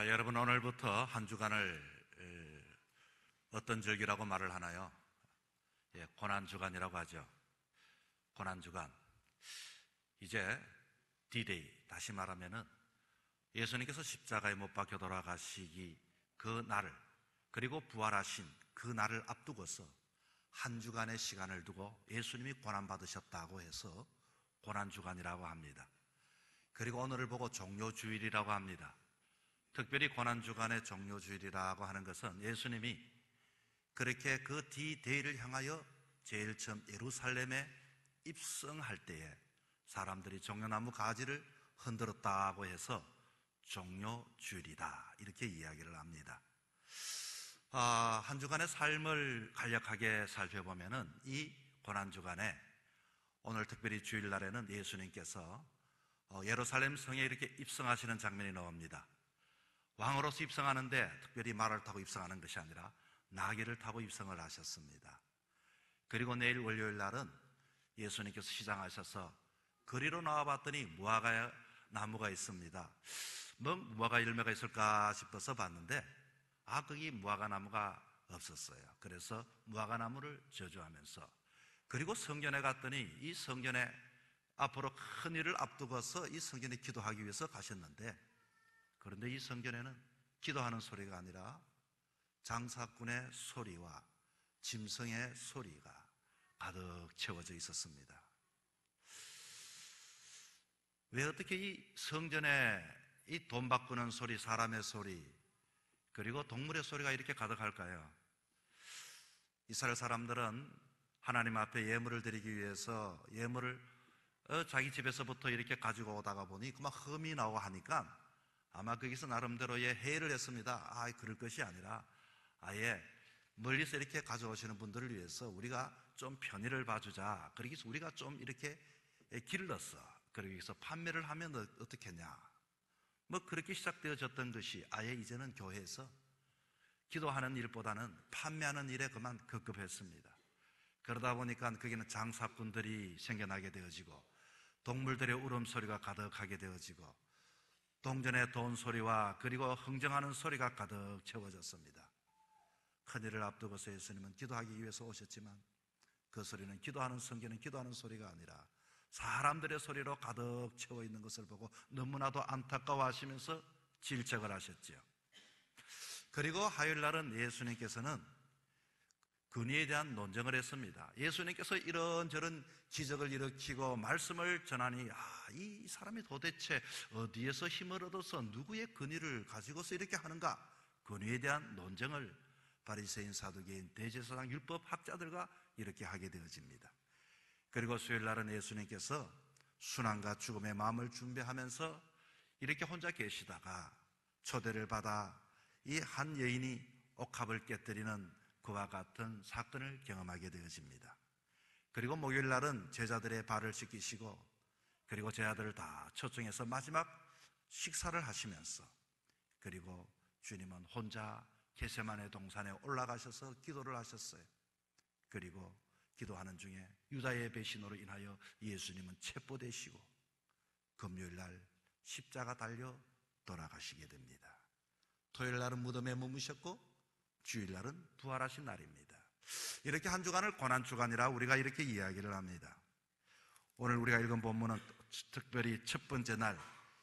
여러분, 오늘부터 한 주간을 어떤 절기라고 말을 하나요? 고난주간이라고 하죠. 고난주간. 이제 D-Day, 다시 말하면은 예수님께서 십자가에 못 박혀 돌아가시기 그 날을, 그리고 부활하신 그 날을 앞두고서 한 주간의 시간을 두고 예수님이 고난받으셨다고 해서 고난주간이라고 합니다. 그리고 오늘을 보고 종료주일이라고 합니다. 특별히 고난주간의 종료주일이라고 하는 것은 예수님이 그렇게 그 D-Day를 향하여 제일 처음 예루살렘에 입성할 때에 사람들이 종려나무 가지를 흔들었다고 해서 종료주일이다, 이렇게 이야기를 합니다. 한 주간의 삶을 간략하게 살펴보면은 이 고난주간에 오늘 특별히 주일날에는 예수님께서 예루살렘 성에 이렇게 입성하시는 장면이 나옵니다. 왕으로서 입성하는데 특별히 말을 타고 입성하는 것이 아니라 나귀를 타고 입성을 하셨습니다. 그리고 내일 월요일 날은 예수님께서 시장하셔서 거리로 나와봤더니 무화과 나무가 있습니다. 무화과 열매가 있을까 싶어서 봤는데 거기 무화과 나무가 없었어요. 그래서 무화과 나무를 저주하면서, 그리고 성전에 갔더니 이 성전에 앞으로 큰 일을 앞두고서 이 성전에 기도하기 위해서 가셨는데, 그런데 이 성전에는 기도하는 소리가 아니라 장사꾼의 소리와 짐승의 소리가 가득 채워져 있었습니다. 왜 어떻게 이 성전에 이 돈 바꾸는 소리, 사람의 소리, 그리고 동물의 소리가 이렇게 가득할까요? 이스라엘 사람들은 하나님 앞에 예물을 드리기 위해서 예물을 자기 집에서부터 이렇게 가지고 오다가 보니 그만 흠이 나오고 하니까 아마 거기서 나름대로의 회의를 했습니다. 그럴 것이 아니라 아예 멀리서 이렇게 가져오시는 분들을 위해서 우리가 좀 편의를 봐주자. 그러기 위해서 우리가 좀 이렇게 길렀어. 그러기 위해서 판매를 하면 어떻겠냐. 그렇게 시작되어졌던 것이 아예 이제는 교회에서 기도하는 일보다는 판매하는 일에 그만 급급했습니다. 그러다 보니까 거기는 장사꾼들이 생겨나게 되어지고 동물들의 울음소리가 가득하게 되어지고 동전의 돈 소리와 그리고 흥정하는 소리가 가득 채워졌습니다. 큰일을 앞두고서 예수님은 기도하기 위해서 오셨지만 그 소리는, 기도하는 성경은 기도하는 소리가 아니라 사람들의 소리로 가득 채워 있는 것을 보고 너무나도 안타까워하시면서 질책을 하셨죠. 그리고 화요일 날은 예수님께서는 근위에 대한 논쟁을 했습니다. 예수님께서 이런저런 기적을 일으키고 말씀을 전하니 이 사람이 도대체 어디에서 힘을 얻어서 누구의 근위를 가지고서 이렇게 하는가? 근위에 대한 논쟁을 바리새인, 사두개인, 대제사장, 율법학자들과 이렇게 하게 되어집니다. 그리고 수요일 날은 예수님께서 순환과 죽음의 마음을 준비하면서 이렇게 혼자 계시다가 초대를 받아 이 한 여인이 옥합을 깨뜨리는 그와 같은 사건을 경험하게 되어집니다. 그리고 목요일 날은 제자들의 발을 씻기시고 그리고 제자들을 다 초청해서 마지막 식사를 하시면서, 그리고 주님은 혼자 겟세마네 동산에 올라가셔서 기도를 하셨어요. 그리고 기도하는 중에 유다의 배신으로 인하여 예수님은 체포되시고 금요일 날 십자가 달려 돌아가시게 됩니다. 토요일 날은 무덤에 머무셨고 주일 날은 부활하신 날입니다. 이렇게 한 주간을 고난주간이라 우리가 이렇게 이야기를 합니다. 오늘 우리가 읽은 본문은 특별히 첫 번째 날,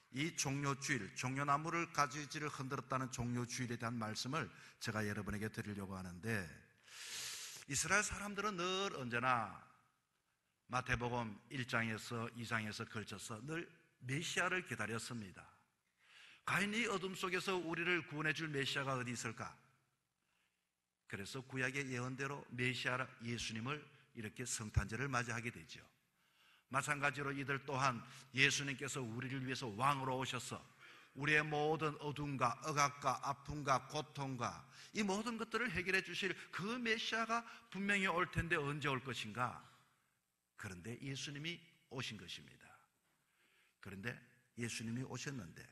이 종료주일, 종려나무를 가지를 흔들었다는 종료주일에 대한 말씀을 제가 여러분에게 드리려고 하는데, 이스라엘 사람들은 늘 언제나 마태복음 1장에서 2장에서 걸쳐서 늘 메시아를 기다렸습니다. 과연 이 어둠 속에서 우리를 구원해 줄 메시아가 어디 있을까? 그래서 구약의 예언대로 메시아 예수님을 이렇게 성탄절을 맞이하게 되죠. 마찬가지로 이들 또한 예수님께서 우리를 위해서 왕으로 오셔서 우리의 모든 어둠과 억압과 아픔과 고통과 이 모든 것들을 해결해 주실 그 메시아가 분명히 올 텐데 언제 올 것인가? 그런데 예수님이 오신 것입니다. 그런데 예수님이 오셨는데,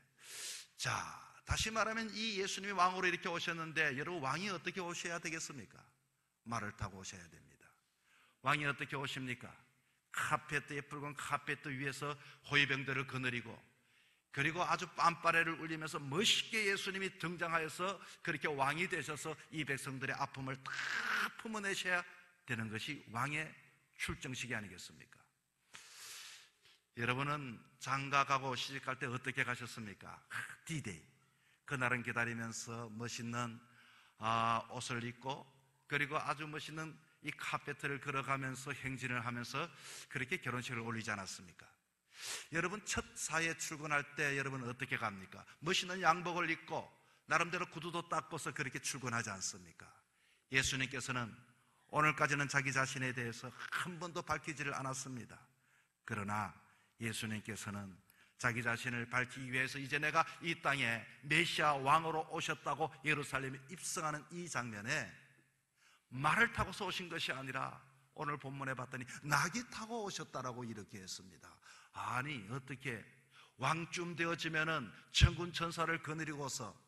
다시 말하면 이 예수님이 왕으로 이렇게 오셨는데, 여러분, 왕이 어떻게 오셔야 되겠습니까? 말을 타고 오셔야 됩니다. 왕이 어떻게 오십니까? 붉은 카페트 위에서 호위병들을 거느리고 그리고 아주 빰빠레를 울리면서 멋있게 예수님이 등장하여서 그렇게 왕이 되셔서 이 백성들의 아픔을 다 품어내셔야 되는 것이 왕의 출정식이 아니겠습니까? 여러분은 장가가고 시집갈 때 어떻게 가셨습니까? D-Day. 그날은 기다리면서 멋있는 옷을 입고, 그리고 아주 멋있는 이 카페트를 걸어가면서 행진을 하면서 그렇게 결혼식을 올리지 않았습니까? 여러분 첫 사회에 출근할 때 여러분 어떻게 갑니까? 멋있는 양복을 입고 나름대로 구두도 닦고서 그렇게 출근하지 않습니까? 예수님께서는 오늘까지는 자기 자신에 대해서 한 번도 밝히지를 않았습니다. 그러나 예수님께서는 자기 자신을 밝히기 위해서 이제 내가 이 땅에 메시아 왕으로 오셨다고 예루살렘에 입성하는 이 장면에 말을 타고서 오신 것이 아니라 오늘 본문에 봤더니 낙이 타고 오셨다라고 이렇게 했습니다. 아니 어떻게 왕쯤 되어지면은 천군 천사를 거느리고서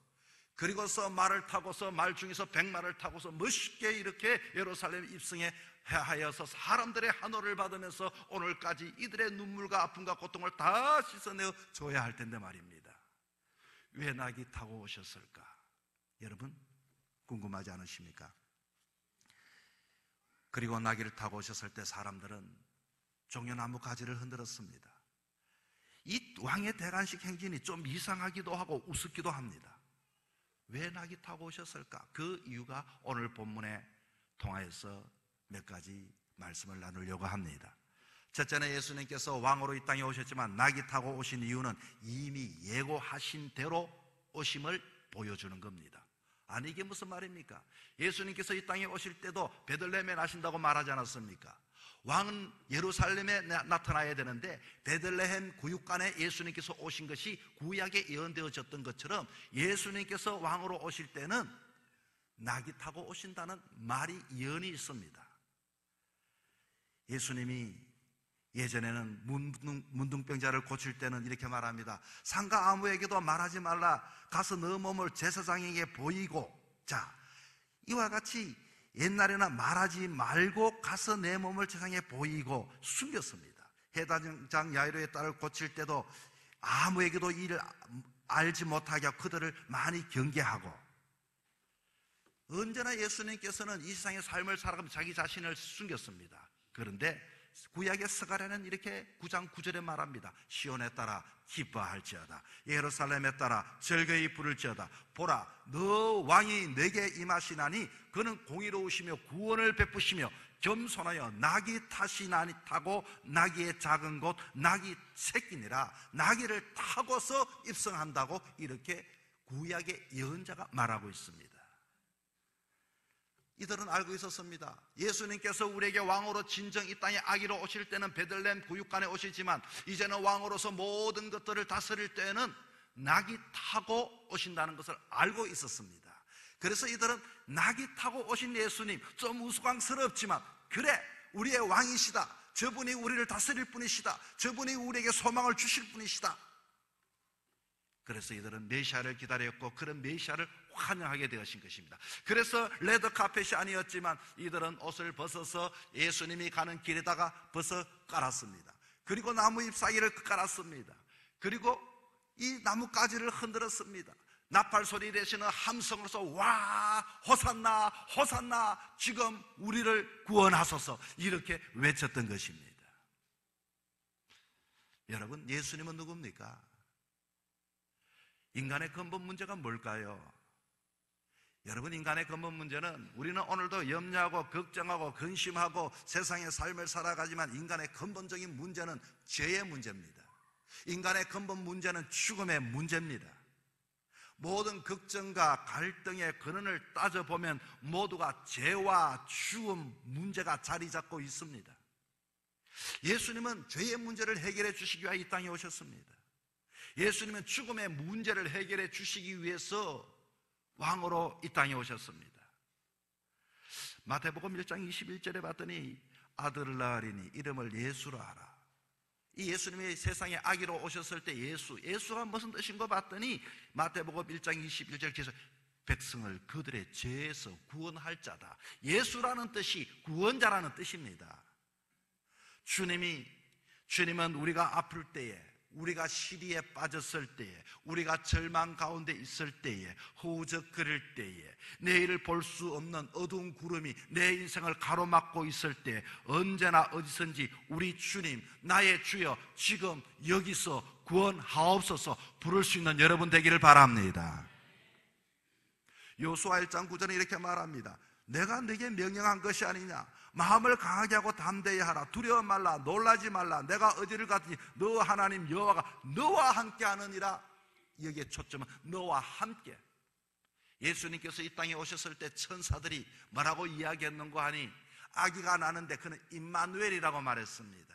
그리고서 말을 타고서 말 중에서 100마를 타고서 멋있게 이렇게 예루살렘 입성해 하여서 사람들의 한호를 받으면서 오늘까지 이들의 눈물과 아픔과 고통을 다 씻어내어 줘야 할 텐데 말입니다. 왜 낙이 타고 오셨을까? 여러분 궁금하지 않으십니까? 그리고 나귀를 타고 오셨을 때 사람들은 종려나무 가지를 흔들었습니다. 이 왕의 대관식 행진이 좀 이상하기도 하고 우습기도 합니다. 왜 낙이 타고 오셨을까? 그 이유가 오늘 본문에 통하여서 몇 가지 말씀을 나누려고 합니다. 첫째는 예수님께서 왕으로 이 땅에 오셨지만 낙이 타고 오신 이유는 이미 예고하신 대로 오심을 보여주는 겁니다. 아니 이게 무슨 말입니까? 예수님께서 이 땅에 오실 때도 베들레헴에 나신다고 말하지 않았습니까? 왕은 예루살렘에 나타나야 되는데 베들레헴 구육간에 예수님께서 오신 것이 구약에 예언되어졌던 것처럼 예수님께서 왕으로 오실 때는 낙이 타고 오신다는 말이 예언이 있습니다. 예수님이 예전에는 문둥병자를 고칠 때는 이렇게 말합니다. 상가 아무에게도 말하지 말라. 가서 너 몸을 제사장에게 보이고. 자, 이와 같이 옛날에는 말하지 말고 가서 내 몸을 제사장에 보이고 숨겼습니다. 해당장 야이로의 딸을 고칠 때도 아무에게도 이를 알지 못하게 하고 그들을 많이 경계하고, 언제나 예수님께서는 이 세상의 삶을 살아가면서 자기 자신을 숨겼습니다. 그런데 구약의 스가랴는 이렇게 9장 9절에 말합니다. 시온에 따라 기뻐할지어다, 예루살렘에 따라 즐거이 부를지어다. 보라, 너 왕이 내게 임하시나니 그는 공의로우시며 구원을 베푸시며 겸손하여 나귀 타고 나귀의 작은 곳 나귀 새끼니라. 나귀를 타고서 입성한다고 이렇게 구약의 예언자가 말하고 있습니다. 이들은 알고 있었습니다. 예수님께서 우리에게 왕으로 진정 이 땅에 아기로 오실 때는 베들레헴 구육간에 오시지만 이제는 왕으로서 모든 것들을 다스릴 때에는 낙이 타고 오신다는 것을 알고 있었습니다. 그래서 이들은 낙이 타고 오신 예수님, 좀 우스꽝스럽지만 그래 우리의 왕이시다, 저분이 우리를 다스릴 분이시다, 저분이 우리에게 소망을 주실 분이시다. 그래서 이들은 메시아를 기다렸고 그런 메시아를 환영하게 되어진 것입니다. 그래서 레드 카펫이 아니었지만 이들은 옷을 벗어서 예수님이 가는 길에다가 벗어 깔았습니다. 그리고 나무 잎 사이를 깔았습니다. 그리고 이 나뭇가지를 흔들었습니다. 나팔 소리 대신에 함성으로서 와 호산나 호산나 지금 우리를 구원하소서 이렇게 외쳤던 것입니다. 여러분, 예수님은 누굽니까? 인간의 근본 문제가 뭘까요? 여러분, 인간의 근본 문제는 우리는 오늘도 염려하고 걱정하고 근심하고 세상의 삶을 살아가지만 인간의 근본적인 문제는 죄의 문제입니다. 인간의 근본 문제는 죽음의 문제입니다. 모든 걱정과 갈등의 근원을 따져보면 모두가 죄와 죽음 문제가 자리 잡고 있습니다. 예수님은 죄의 문제를 해결해 주시기 위해 이 땅에 오셨습니다. 예수님은 죽음의 문제를 해결해 주시기 위해서 왕으로 이 땅에 오셨습니다. 마태복음 1장 21절에 봤더니 아들을 낳으리니 이름을 예수라 하라. 이 예수님이 세상에 아기로 오셨을 때 예수가 무슨 뜻인가 봤더니 마태복음 1장 21절 계속 백성을 그들의 죄에서 구원할 자다. 예수라는 뜻이 구원자라는 뜻입니다. 주님은 우리가 아플 때에 우리가 시리에 빠졌을 때에, 우리가 절망 가운데 있을 때에, 허우적거릴 때에, 내일을 볼 수 없는 어두운 구름이 내 인생을 가로막고 있을 때 언제나 어디선지 우리 주님, 나의 주여 지금 여기서 구원하옵소서 부를 수 있는 여러분 되기를 바랍니다. 여호수아 1장 9절에 이렇게 말합니다. 내가 네게 명령한 것이 아니냐? 마음을 강하게 하고 담대히 하라. 두려워 말라. 놀라지 말라. 내가 어디를 가든지 너 하나님 여호와가 너와 함께 하느니라. 여기에 초점은 너와 함께. 예수님께서 이 땅에 오셨을 때 천사들이 뭐라고 이야기했는고 하니 아기가 나는데 그는 임마누엘이라고 말했습니다.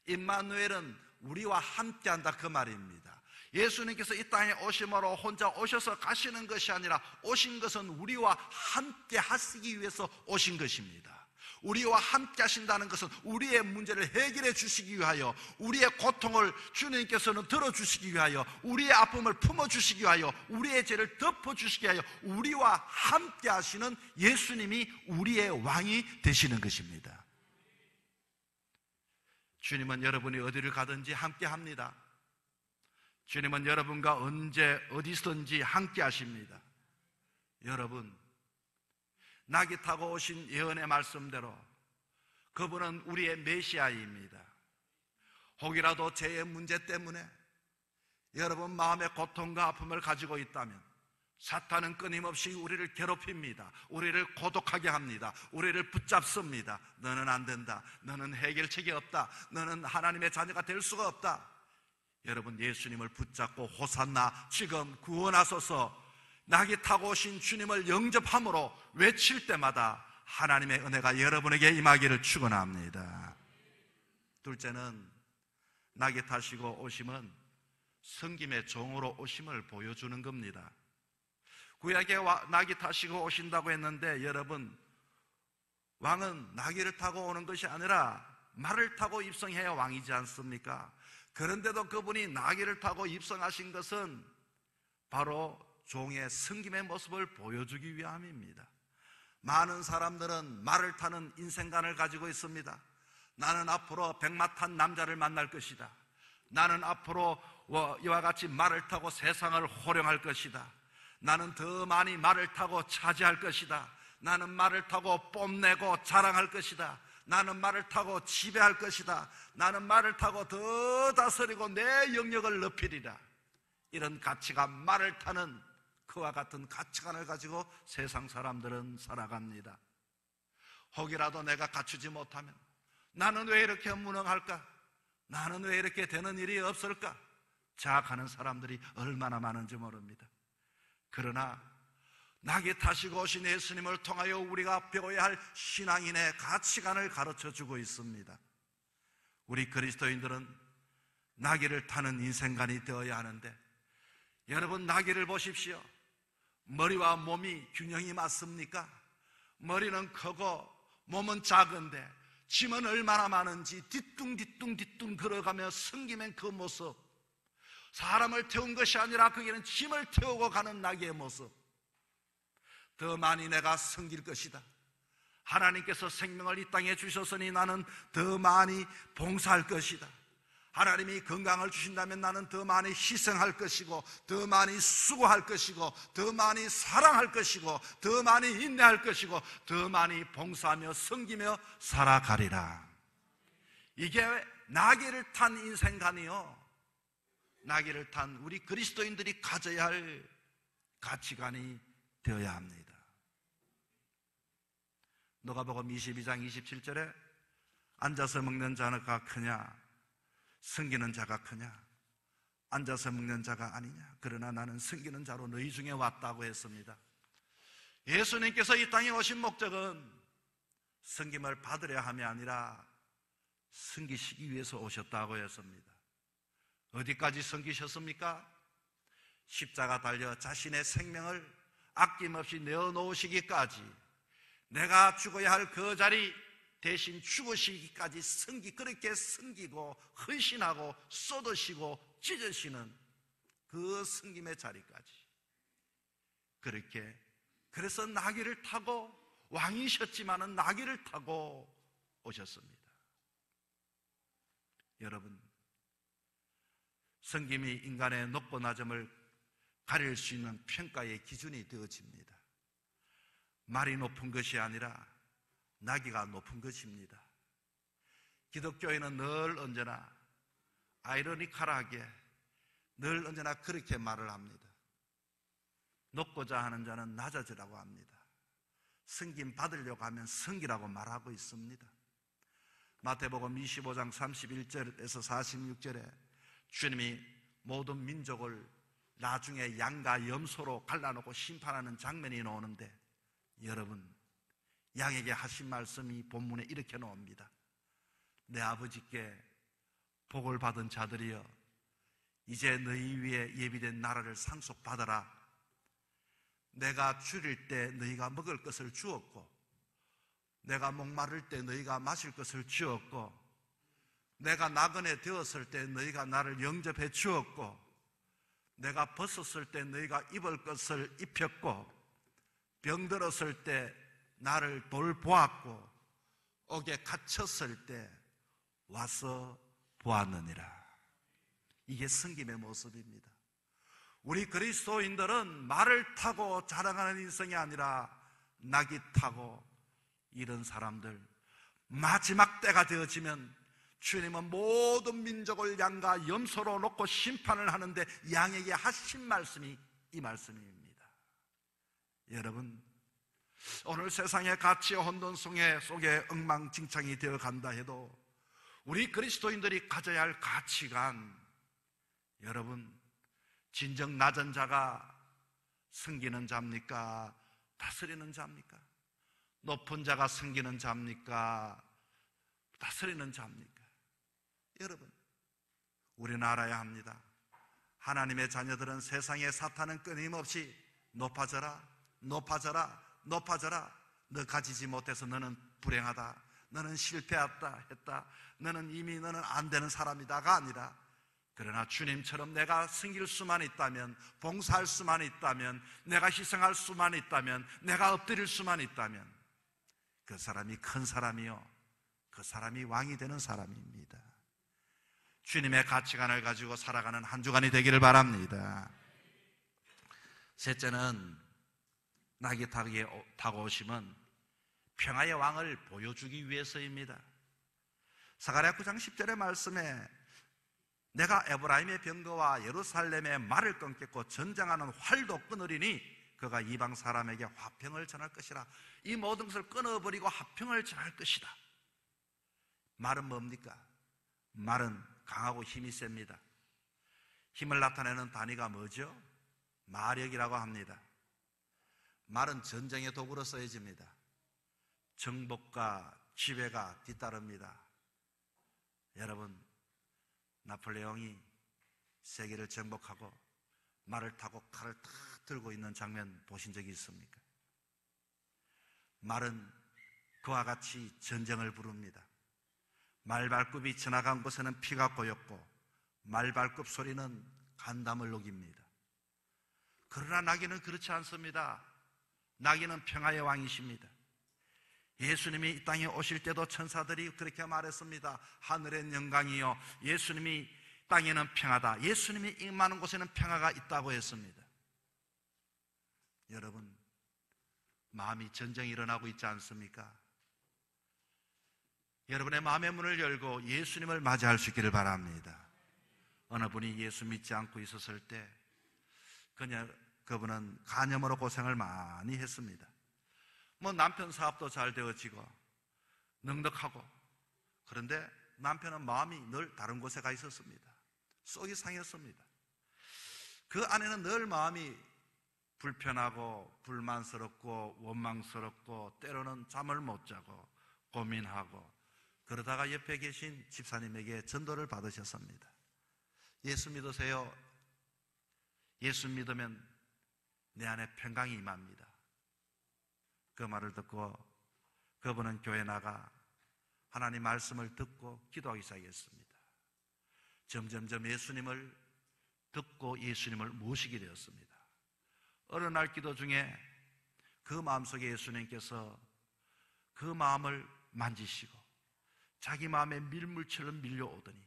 임마누엘은 우리와 함께 한다 그 말입니다. 예수님께서 이 땅에 오심으로 혼자 오셔서 가시는 것이 아니라 오신 것은 우리와 함께 하시기 위해서 오신 것입니다. 우리와 함께 하신다는 것은 우리의 문제를 해결해 주시기 위하여, 우리의 고통을 주님께서는 들어주시기 위하여, 우리의 아픔을 품어주시기 위하여, 우리의 죄를 덮어주시기 위하여 우리와 함께 하시는 예수님이 우리의 왕이 되시는 것입니다. 주님은 여러분이 어디를 가든지 함께 합니다. 주님은 여러분과 언제 어디서든지 함께 하십니다. 여러분, 낙이 타고 오신 예언의 말씀대로 그분은 우리의 메시아입니다. 혹이라도 죄의 문제 때문에 여러분 마음의 고통과 아픔을 가지고 있다면 사탄은 끊임없이 우리를 괴롭힙니다. 우리를 고독하게 합니다. 우리를 붙잡습니다. 너는 안 된다. 너는 해결책이 없다. 너는 하나님의 자녀가 될 수가 없다. 여러분, 예수님을 붙잡고 호산나 지금 구원하소서 낙이 타고 오신 주님을 영접함으로 외칠 때마다 하나님의 은혜가 여러분에게 임하기를 축원합니다. 둘째는 낙이 타시고 오심은 섬김의 종으로 오심을 보여주는 겁니다. 구약에 낙이 타시고 오신다고 했는데 여러분, 왕은 나귀를 타고 오는 것이 아니라 말을 타고 입성해야 왕이지 않습니까? 그런데도 그분이 나귀를 타고 입성하신 것은 바로 종의 섬김의 모습을 보여주기 위함입니다. 많은 사람들은 말을 타는 인생관을 가지고 있습니다. 나는 앞으로 백마 탄 남자를 만날 것이다. 나는 앞으로 이와 같이 말을 타고 세상을 호령할 것이다. 나는 더 많이 말을 타고 차지할 것이다. 나는 말을 타고 뽐내고 자랑할 것이다. 나는 말을 타고 지배할 것이다. 나는 말을 타고 더 다스리고 내 영역을 높이리라. 이런 가치관, 말을 타는 그와 같은 가치관을 가지고 세상 사람들은 살아갑니다. 혹이라도 내가 갖추지 못하면 나는 왜 이렇게 무능할까? 나는 왜 이렇게 되는 일이 없을까? 자학하는 사람들이 얼마나 많은지 모릅니다. 그러나 낙이 타시고 오신 예수님을 통하여 우리가 배워야 할 신앙인의 가치관을 가르쳐주고 있습니다. 우리 그리스도인들은 나귀를 타는 인생관이 되어야 하는데, 여러분 나귀를 보십시오. 머리와 몸이 균형이 맞습니까? 머리는 크고 몸은 작은데 짐은 얼마나 많은지 뒤뚱뒤뚱 걸어가며 섬기는 그 모습, 사람을 태운 것이 아니라 거기는 짐을 태우고 가는 나귀의 모습, 더 많이 내가 섬길 것이다. 하나님께서 생명을 이 땅에 주셨으니 나는 더 많이 봉사할 것이다. 하나님이 건강을 주신다면 나는 더 많이 희생할 것이고, 더 많이 수고할 것이고, 더 많이 사랑할 것이고, 더 많이 인내할 것이고, 더 많이 봉사하며 섬기며 살아가리라. 이게 나귀를 탄 인생관이요, 나귀를 탄 우리 그리스도인들이 가져야 할 가치관이 되어야 합니다. 누가복음 22장 27절에 앉아서 먹는 자가 크냐, 섬기는 자가 크냐? 앉아서 먹는 자가 아니냐? 그러나 나는 섬기는 자로 너희 중에 왔다고 했습니다. 예수님께서 이 땅에 오신 목적은 섬김을 받으려 함이 아니라 섬기시기 위해서 오셨다고 했습니다. 어디까지 섬기셨습니까? 십자가 달려 자신의 생명을 아낌없이 내어놓으시기까지, 내가 죽어야 할 그 자리 대신 죽으시기까지 그렇게 섬기고 헌신하고 쏟으시고 찢으시는 그 섬김의 자리까지, 그래서 나귀를 타고, 왕이셨지만은 나귀를 타고 오셨습니다. 여러분, 섬김이 인간의 높고 낮음을 가릴 수 있는 평가의 기준이 되어집니다. 말이 높은 것이 아니라 나귀가 높은 것입니다. 기독교에는 늘 언제나 아이러니컬하게 늘 언제나 그렇게 말을 합니다. 높고자 하는 자는 낮아지라고 합니다. 승김 받으려고 하면 승기라고 말하고 있습니다. 마태복음 25장 31절에서 46절에 주님이 모든 민족을 나중에 양과 염소로 갈라놓고 심판하는 장면이 나오는데, 여러분, 양에게 하신 말씀이 본문에 이렇게 나옵니다. 내 아버지께 복을 받은 자들이여, 이제 너희 위에 예비된 나라를 상속받아라. 내가 줄일 때 너희가 먹을 것을 주었고, 내가 목마를 때 너희가 마실 것을 주었고, 내가 나그네 되었을 때 너희가 나를 영접해 주었고, 내가 벗었을 때 너희가 입을 것을 입혔고, 병들었을 때 나를 돌보았고, 옥에 갇혔을 때 와서 보았느니라. 이게 승김의 모습입니다. 우리 그리스도인들은 말을 타고 자랑하는 인생이 아니라 낙이 타고 이런 사람들, 마지막 때가 되어지면 주님은 모든 민족을 양과 염소로 놓고 심판을 하는데 양에게 하신 말씀이 이 말씀입니다. 여러분, 오늘 세상의 가치의 혼돈 속에 엉망진창이 되어 간다 해도 우리 그리스도인들이 가져야 할 가치관, 여러분, 진정 낮은 자가 승기는 자입니까? 다스리는 자입니까? 높은 자가 승기는 자입니까? 다스리는 자입니까? 여러분, 우리는 알아야 합니다. 하나님의 자녀들은 세상의 사탄은 끊임없이 높아져라, 높아져라, 높아져라. 너 가지지 못해서 너는 불행하다, 너는 실패했다 했다, 너는 안 되는 사람이다가 아니라, 그러나 주님처럼 내가 섬길 수만 있다면, 봉사할 수만 있다면, 내가 희생할 수만 있다면, 내가 엎드릴 수만 있다면 그 사람이 큰 사람이요, 그 사람이 왕이 되는 사람입니다. 주님의 가치관을 가지고 살아가는 한 주간이 되기를 바랍니다. 셋째는, 낙이 타고 오심은 평화의 왕을 보여주기 위해서입니다. 사가랴 9장 10절의 말씀에 내가 에브라임의 병거와 예루살렘의 말을 끊겠고 전쟁하는 활도 끊으리니 그가 이방 사람에게 화평을 전할 것이라. 이 모든 것을 끊어버리고 화평을 전할 것이다. 말은 뭡니까? 말은 강하고 힘이 셉니다. 힘을 나타내는 단위가 뭐죠? 마력이라고 합니다. 말은 전쟁의 도구로 쓰여집니다. 정복과 지배가 뒤따릅니다. 여러분, 나폴레옹이 세계를 정복하고 말을 타고 칼을 탁 들고 있는 장면 보신 적이 있습니까? 말은 그와 같이 전쟁을 부릅니다. 말발굽이 지나간 곳에는 피가 고였고 말발굽 소리는 간담을 녹입니다. 그러나 나귀는 그렇지 않습니다. 나귀는 평화의 왕이십니다. 예수님이 이 땅에 오실 때도 천사들이 그렇게 말했습니다. 하늘엔 영광이요, 예수님이 땅에는 평화다. 예수님이 임하는 곳에는 평화가 있다고 했습니다. 여러분, 마음이 전쟁이 일어나고 있지 않습니까? 여러분의 마음의 문을 열고 예수님을 맞이할 수 있기를 바랍니다. 어느 분이 예수 믿지 않고 있었을 때 그분은 간염으로 고생을 많이 했습니다. 남편 사업도 잘 되어지고 넉넉하고, 그런데 남편은 마음이 늘 다른 곳에 가 있었습니다. 속이 상했습니다. 그 안에는 늘 마음이 불편하고 불만스럽고 원망스럽고 때로는 잠을 못 자고 고민하고, 그러다가 옆에 계신 집사님에게 전도를 받으셨습니다. 예수 믿으세요. 예수 믿으면 내 안에 평강이 임합니다. 그 말을 듣고 그분은 교회 나가 하나님 말씀을 듣고 기도하기 시작했습니다. 점점점 예수님을 듣고 예수님을 모시게 되었습니다. 어느 날 기도 중에 그 마음속에 예수님께서 그 마음을 만지시고 자기 마음에 밀물처럼 밀려오더니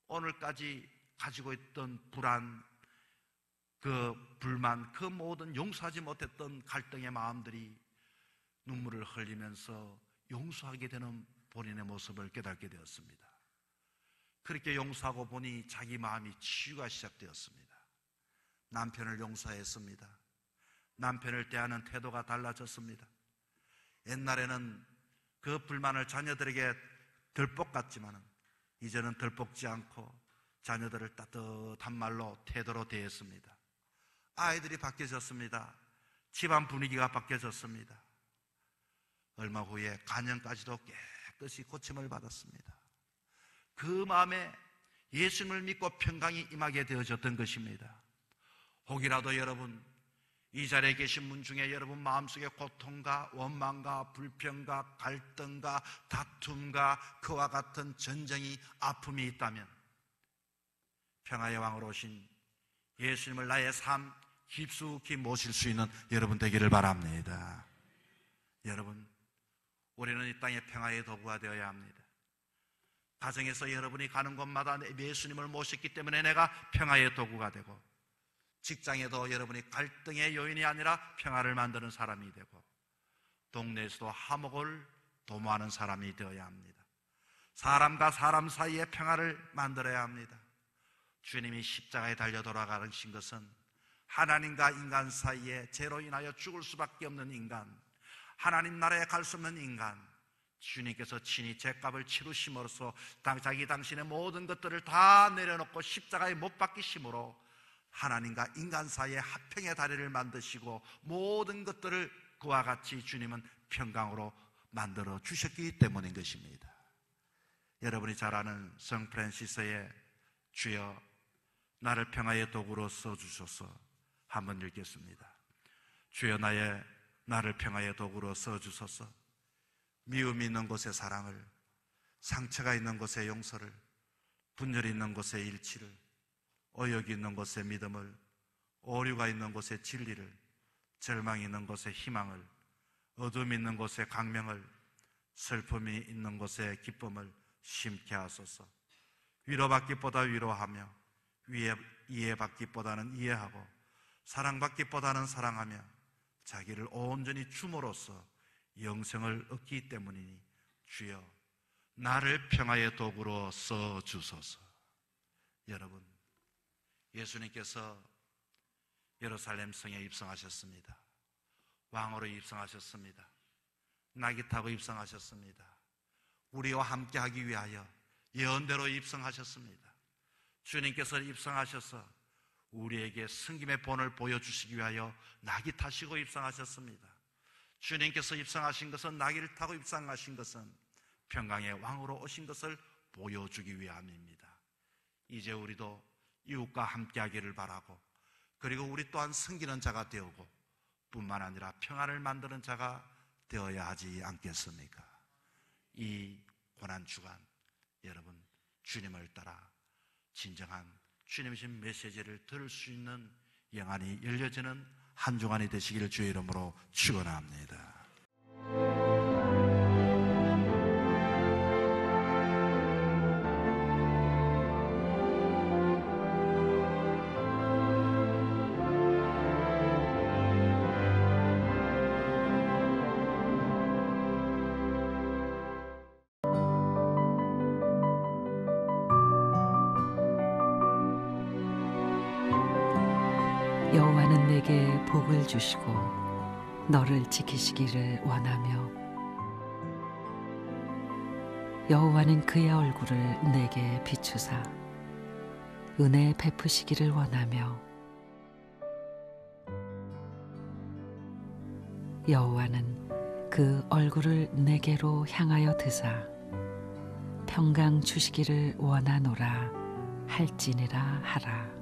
오늘까지 가지고 있던 불안, 그 불만, 그 모든 용서하지 못했던 갈등의 마음들이 눈물을 흘리면서 용서하게 되는 본인의 모습을 깨닫게 되었습니다. 그렇게 용서하고 보니 자기 마음이 치유가 시작되었습니다. 남편을 용서했습니다. 남편을 대하는 태도가 달라졌습니다. 옛날에는 그 불만을 자녀들에게 덜볶았지만 이제는 덜볶지 않고 자녀들을 따뜻한 말로 태도로 대했습니다. 아이들이 바뀌어졌습니다. 집안 분위기가 바뀌어졌습니다. 얼마 후에 가정까지도 깨끗이 고침을 받았습니다. 그 마음에 예수님을 믿고 평강이 임하게 되어졌던 것입니다. 혹이라도 여러분, 이 자리에 계신 분 중에 여러분 마음속에 고통과 원망과 불평과 갈등과 다툼과 그와 같은 전쟁이, 아픔이 있다면 평화의 왕으로 오신 예수님을 나의 삶 깊숙이 모실 수 있는 여러분 되기를 바랍니다. 여러분, 우리는 이 땅의 평화의 도구가 되어야 합니다. 가정에서 여러분이 가는 곳마다 예수님을 모셨기 때문에 내가 평화의 도구가 되고, 직장에도 여러분이 갈등의 요인이 아니라 평화를 만드는 사람이 되고, 동네에서도 화목을 도모하는 사람이 되어야 합니다. 사람과 사람 사이에 평화를 만들어야 합니다. 주님이 십자가에 달려 돌아가신 것은 하나님과 인간 사이에 죄로 인하여 죽을 수밖에 없는 인간, 하나님 나라에 갈 수 없는 인간, 주님께서 친히 죄값을 치르심으로써 당신의 모든 것들을 다 내려놓고 십자가에 못 박히심으로 하나님과 인간 사이에 화평의 다리를 만드시고 모든 것들을 그와 같이 주님은 평강으로 만들어 주셨기 때문인 것입니다. 여러분이 잘 아는 성 프란시스의 주여 나를 평화의 도구로 써주소서 한번 읽겠습니다. 주여 나를 평화의 도구로 써주소서. 미움이 있는 곳에 사랑을, 상처가 있는 곳에 용서를, 분열이 있는 곳에 일치를, 어역이 있는 곳에 믿음을, 오류가 있는 곳에 진리를, 절망이 있는 곳에 희망을, 어둠이 있는 곳에 광명을, 슬픔이 있는 곳에 기쁨을 심게 하소서. 위로받기보다 위로하며, 이해받기보다는 이해하고, 사랑받기보다는 사랑하며, 자기를 온전히 줌으로써 영생을 얻기 때문이니 주여 나를 평화의 도구로 써주소서. 여러분, 예수님께서 예루살렘 성에 입성하셨습니다. 왕으로 입성하셨습니다. 나귀 타고 입성하셨습니다. 우리와 함께하기 위하여 예언대로 입성하셨습니다. 주님께서 입성하셔서 우리에게 승김의 본을 보여주시기 위하여 나귀 타시고 입성하셨습니다. 주님께서 입성하신 것은, 나귀를 타고 입성하신 것은 평강의 왕으로 오신 것을 보여주기 위함입니다. 이제 우리도 이웃과 함께하기를 바라고, 그리고 우리 또한 섬기는 자가 되고 뿐만 아니라 평화를 만드는 자가 되어야 하지 않겠습니까? 이 고난주간 여러분 주님을 따라 진정한 주님이신 메시지를 들을 수 있는 영안이 열려지는 한 주간이 되시기를 주의 이름으로 축원합니다. 여호와는 내게 복을 주시고 너를 지키시기를 원하며, 여호와는 그의 얼굴을 내게 비추사 은혜 베푸시기를 원하며, 여호와는 그 얼굴을 내게로 향하여 드사 평강 주시기를 원하노라 할지니라 하라.